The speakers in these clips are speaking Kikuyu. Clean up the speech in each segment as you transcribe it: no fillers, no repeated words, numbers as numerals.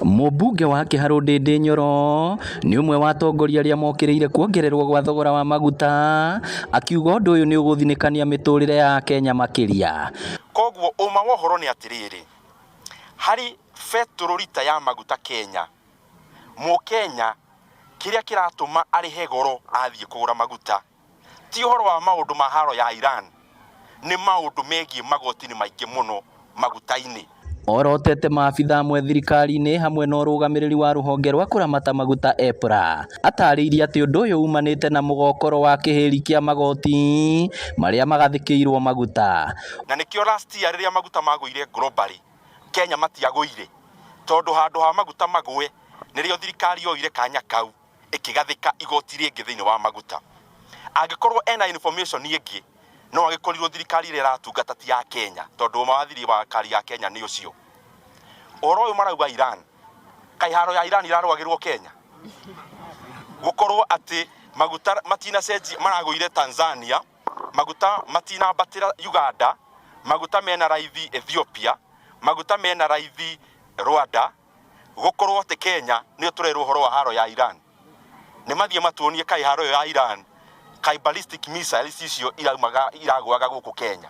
Mũmbunge wa Kĩharũ Ndindi Nyoro nĩ ũmwe wa atongoria arĩa mokĩrĩire kuongererwo gwa thogora wa maguta, akiuga ũndũ ũyũ nĩ ũgũthinĩkania mĩtũrĩre ya Kenya makĩria. Koguo uma wa ũhoro nĩ atĩrĩrĩ, harĩ betũrũ rita ya maguta Kenya, Mũkenya kĩrĩa kĩratũma arĩhe goro athiĩ kũgũra maguta ti ũhoro wa maũndũ ma haro ya Iran, nĩ maũndũ megiĩ magoti maingĩ mũno maguta-inĩ. Orotete maabithaa amwe thirikari-inĩ hamwe na ũrũgamĩrĩri wa rũhonge rwa kũramata maguta EPRA atarĩirie atĩ ũndũ ũyũ umanĩte na mũgokoro wa kĩhĩri kĩa magoti marĩa magathĩkĩirwo maguta. Na nĩkĩo last year rĩrĩa maguta magũire globally, Kenya matiagũire, tondũ handũ ha maguta magwe nĩrĩo thirikari yoire kanya kau ĩkĩgathĩka igoti rĩngĩ thĩinĩ wa maguta. Angĩkorwo ena information ĩngĩ no agĩkorirwo thirikari ĩrĩa ĩratungata ti ya Kenya, tondũ mawathiri wa kari ya Kenya nĩ ũcio. Ũhoro ũyũ marauga Iran, kaĩ haro ya Iran irarwagĩrwo Kenya? Gũkorwo atĩ maguta matina cenji maragũire Tanzania, maguta matina batĩra Uganda, maguta mena raithi Ethiopia, maguta mena raithi Rwanda, gũkorwo atĩ Kenya nĩyo tũrerwo ũhoro wa haro ya Iran. Nĩ mathiĩ matuonie kaĩ haro ya Iran, kai ballistic missiles icio iragwaga gũkũ Kenya.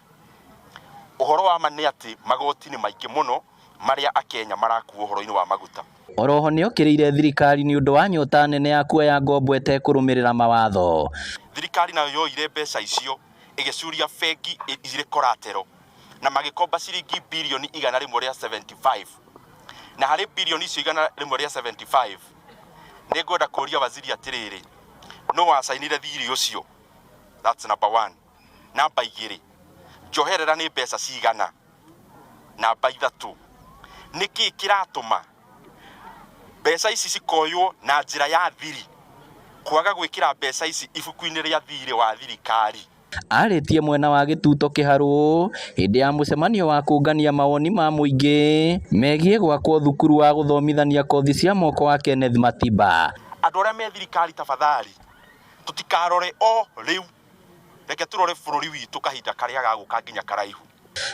Ũhoro wa ma nĩ atĩ magoti nĩ maingĩ mũno marĩa akenya marakuo ũhoro-inĩ wa maguta. Oroho nĩ okĩrĩire thirikari nĩ ũndũ wa nyota nene ya kuoya ngombo etekũrũmĩrĩra mawatho. Thirikari nayo yoire mbeca icio ĩgĩcuria bengi irĩ koratero na magĩkomba ciringi birioni 175. Na harĩ birioni icio 175 nĩ ngwenda kũria waziri atĩrĩrĩ, no wacainire thirĩ ũcio? That's number 1. Namba 2, njoherera nĩ mbeca cigana? Namba 3, nĩkĩ kĩratũma mbeca ici cikoywo na njĩra ya thiri, kwaga gwĩkĩra mbeca ici ibuku-inĩ rĩa thirĩ wa thirikari? Arĩtie mwena wa Gĩtuto Kĩharũ hĩndĩ ya mũcemanio wa kũngania mawoni ma mũingĩ megiĩ gwakwo thukuru wa gũthomithania kothi cia moko wa Kenneth Matiba. Andũ arĩa me thirikari tafadhali, tutikarore o rĩu, reke tũrore bũrũri witũ kahinda karĩa gagũka nginya karaihu.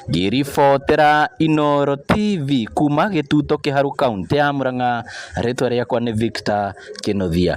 Ngĩribotera Inooro TV kuma Gĩtuto Kĩharũ kaunti ya Murang'a, rĩtwa rĩakwa nĩ Victor Kĩnothia.